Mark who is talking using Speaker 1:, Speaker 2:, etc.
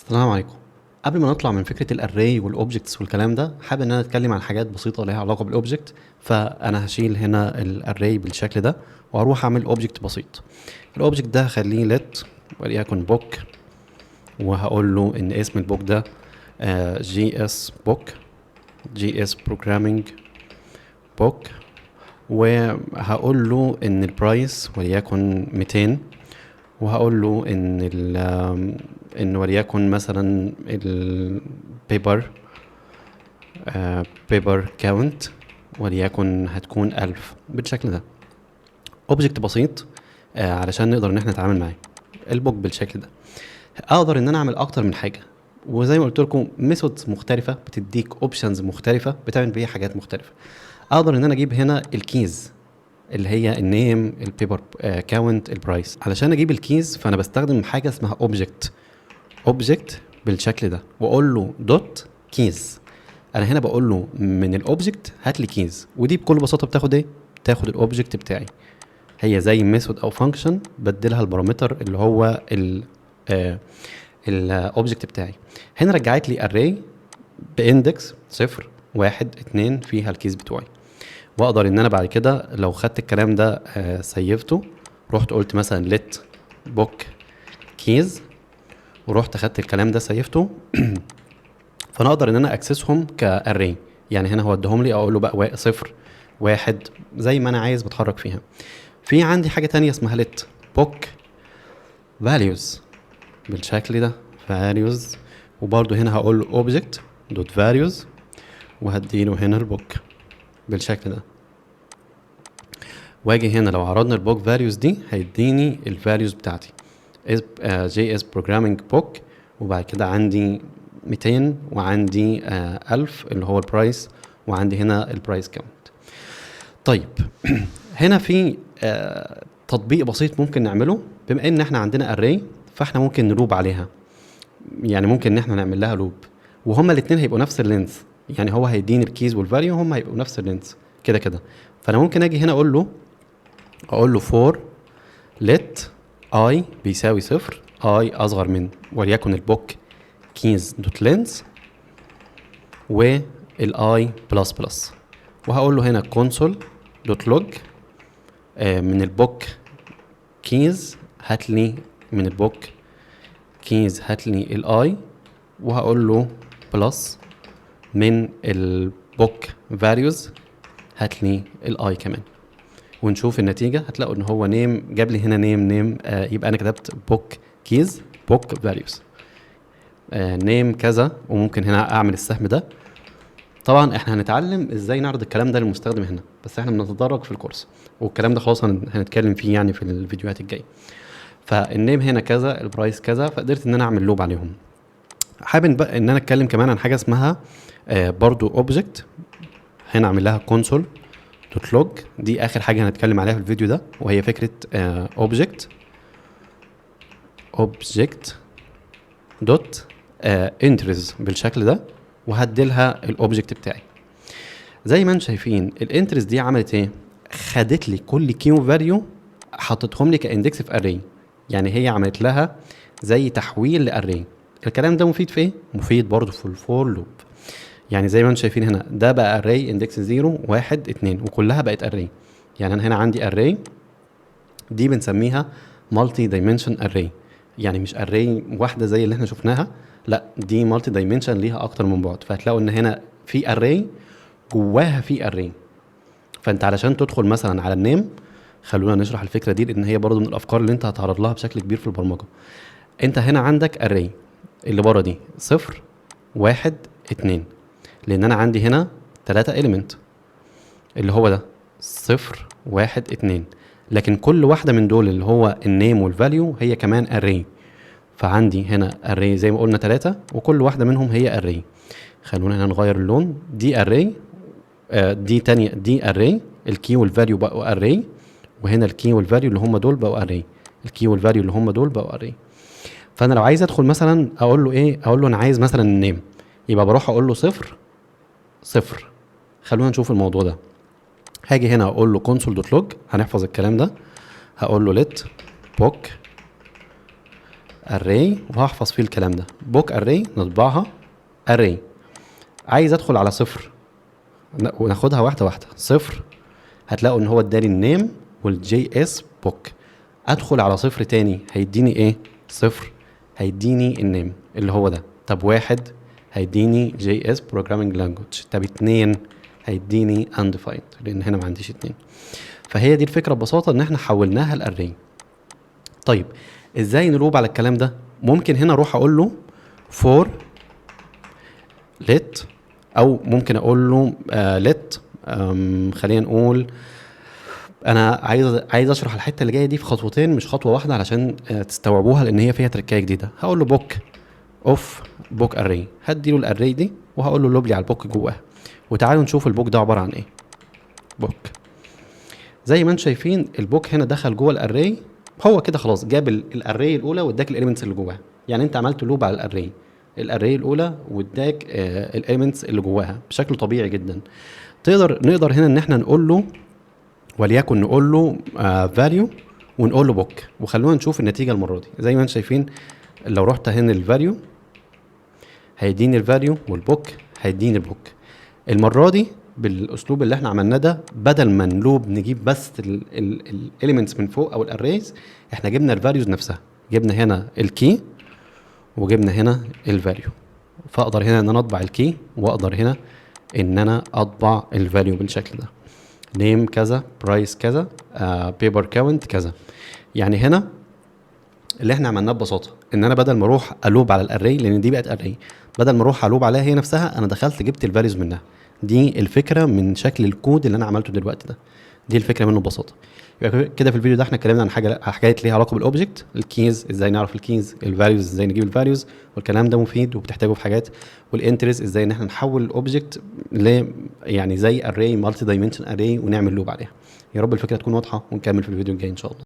Speaker 1: السلام عليكم. قبل ما نطلع من فكرة الاري والاوبجكتس والكلام ده، حابب ان انا اتكلم عن حاجات بسيطة ليها علاقة بالاوبجكت. فانا هشيل هنا الاري بالشكل ده واروح اعمل اوبجكت بسيط. الاوبجكت ده هخليه let وليكن بوك، وهقول له ان اسم البوك ده جي اس بوك، جي اس بروجرامينج بوك. وهقول له ان البرايس وليكن 200، وهقول له ان وليكن مثلا البيبر بيبر كاونت وليكن هتكون 1000 بالشكل ده. اوبجكت بسيط علشان نقدر ان احنا نتعامل معاه. البوك بالشكل ده اقدر ان انا اعمل اكتر من حاجه، وزي ما قلت لكم ميثودز مختلفه بتديك اوبشنز مختلفه بتعمل بيها حاجات مختلفه. اقدر ان انا اجيب هنا الكيز اللي هي النيم البيبر كاونت البرايس. علشان اجيب الكيز فانا بستخدم حاجه اسمها اوبجكت بالشكل ده، واقول له دوت كيز. انا هنا بقول له من الاوبجكت هات لي كيز، ودي بكل بساطه بتاخد ايه؟ بتاخد الاوبجكت بتاعي. هي زي ميثود او فانكشن بدلها البارامتر اللي هو الاوبجكت بتاعي. هنا رجعت لي اري باندكس 0 1 2 فيها الكيز بتوعي. واقدر ان انا بعد كده لو خدت الكلام ده سيفته، رحت قلت مثلا let book keys، ورحت خدت الكلام ده سيفته فانا اقدر ان انا اكسسهم كاري. يعني هنا هو ادهم لي، اقول له بقى 0 1 زي ما انا عايز بتحرك فيها. في عندي حاجه تانية اسمها let book values بالشكل ده values، وبرده هنا هقول له object dot values، وهديله هنا البوك بالشكل ده. واجي هنا لو عرضنا البوك فاليوز دي هيديني الفاليوز بتاعتي جي اس بروجرامينج بوك، وبعد كده عندي 200 وعندي 1000 اللي هو البرايس، وعندي هنا البرايس كاونت. طيب هنا في تطبيق بسيط ممكن نعمله. بما ان احنا عندنا اري فاحنا ممكن نلوب عليها. يعني ممكن ان احنا نعمل لها لوب، وهما الاثنين هيبقوا نفس اللينث. يعني هو هيديني الكيز والفاليو هما هيبقوا نفس اللينث كده كده. فانا ممكن اجي هنا اقول له for let I بيساوي 0، I اصغر من وليكن البوك keys دوت length والاي بلس بلس. وهقول له هنا console دوت log من البوك keys هات لي من البوك keys هات لي الاي، وهقول له بلس من البوك values هات لي الاي كمان. ونشوف النتيجه. هتلاقوا ان هو نيم جاب لي هنا نيم يبقى انا كتبت بوك كيز بوك فاليوز نيم كذا. وممكن هنا اعمل السهم ده. طبعا احنا هنتعلم ازاي نعرض الكلام ده للمستخدم هنا، بس احنا بنتدرج في الكورس، والكلام ده خلاص هنتكلم فيه يعني في الفيديوهات الجايه. فالنيم هنا كذا، البرايس كذا، فقدرت ان انا اعمل لوب عليهم. حابب بقى ان انا اتكلم كمان عن حاجه اسمها برضو اوبجكت. هنا اعمل لها كونسول دوت لوج، دي اخر حاجه هنتكلم عليها في الفيديو ده، وهي فكره اوبجكت دوت انترز بالشكل ده، وهديلها الاوبجكت بتاعي. زي ما انتم شايفين الانترز دي عملت ايه؟ خدت لي كل كيو فاليو حطتهم لي كاندكس في اري. يعني هي عملت لها زي تحويل لاري. الكلام ده مفيد في ايه؟ مفيد برضو في الفور لوب. يعني زي ما انتم شايفين هنا ده بقى اري اندكس 0 1 2 وكلها بقت اري. يعني انا هنا عندي اري دي بنسميها مالتي دايمنشن اري. يعني مش اري واحده زي اللي احنا شفناها، لا دي مالتي دايمنشن ليها اكتر من بعد. فهتلاقوا ان هنا في اري جواها في اري. فانت علشان تدخل مثلا على النيم، خلونا نشرح الفكره دي لان هي برضو من الافكار اللي انت هتعرض لها بشكل كبير في البرمجه. انت هنا عندك اري اللي بره دي 0 1 2، لان انا عندي هنا 3 element اللي هو ده 0 1 2. لكن كل واحده من دول اللي هو النيم والفاليو هي كمان اري. فعندي هنا اري زي ما قلنا 3، وكل واحده منهم هي اري. خلونا هنا نغير اللون. دي اري دي تانية، دي اري الكي والفاليو بقوا اري، وهنا الكي والفاليو اللي هم دول بقوا اري، الكي والفاليو اللي هم دول بقوا اري. فانا لو عايز ادخل مثلا اقول له ايه؟ اقول له انا عايز مثلا النيم، يبقى بروح اقول له 0 0. خلونا نشوف الموضوع ده. هاجي هنا اقول له console دوت log، هنحفظ الكلام ده. هقول له let book اري وهحفظ فيه الكلام ده. بوك اري نطبعها اري. عايز ادخل على صفر وناخدها واحده واحده. صفر هتلاقوا ان هو اداني النيم والجي اس بوك. ادخل على صفر تاني هيديني ايه؟ صفر هيديني النيم اللي هو ده. طب واحد هيديني جي اس بروجرامينج لانجوج. طب اتنين هيديني undefined لان هنا ما عنديش اتنين. فهي دي الفكره ببساطه، ان احنا حولناها الاري. طيب ازاي نلوب على الكلام ده؟ ممكن هنا اروح اقول له for let، او ممكن اقول له let خلينا نقول انا عايز اشرح الحته اللي جايه دي في خطوتين مش خطوه واحده علشان تستوعبوها، لان هي فيها تركايه جديده. هقول له بوك اوف بوك اري، هدي له الاري دي وهقول له لوب لي على البوك جواها. وتعالوا نشوف البوك ده عباره عن ايه. بوك زي ما انتم شايفين البوك هنا دخل جوه الاري. هو كده خلاص جاب الاري الاولى واداك الاليمنتس اللي جواها. يعني انت عملت لوب على الاري الاولى واداك الاليمنتس اللي جواها بشكل طبيعي جدا. نقدر هنا ان احنا نقول له، وليكن نقول له فاليو ونقول له بوك، وخلونا نشوف النتيجه المره دي. زي ما انتم شايفين لو رحت هنا الفاليو هيديني الفاليو، والبوك هيديني البوك. المره دي بالاسلوب اللي احنا عملناه ده، بدل ما نلوب نجيب بس الاليمنتس من فوق او الاريز، احنا جبنا الفاليوز نفسها. جبنا هنا الكي وجبنا هنا الفاليو. فاقدر هنا ان انا اطبع الكي، واقدر هنا ان انا اطبع الفاليو بالشكل ده. نيم كذا، برايس كذا، بيبر كاونت كذا. يعني هنا اللي احنا عملناه ببساطه ان انا بدل ما اروح الوب على الاري، لان دي بقت اري، بدل ما اروح الوب عليها هي نفسها، انا دخلت جبت الفاليوز منها. دي الفكره من شكل الكود اللي انا عملته دلوقتي ده. دي الفكره منه ببساطه. يبقى كده في الفيديو ده احنا اتكلمنا عن حاجات ليها علاقه بالاوبجكت، الكيز ازاي نعرف الكيز، الفاليوز ازاي نجيب الفاليوز، والكلام ده مفيد وبتحتاجه في حاجات، والانترست ازاي ان احنا نحول الاوبجكت يعني زي اري مالتي دايمنشن اري ونعمل لوب عليها. يا رب الفكره تكون واضحه، ونكمل في الفيديو الجاي ان شاء الله.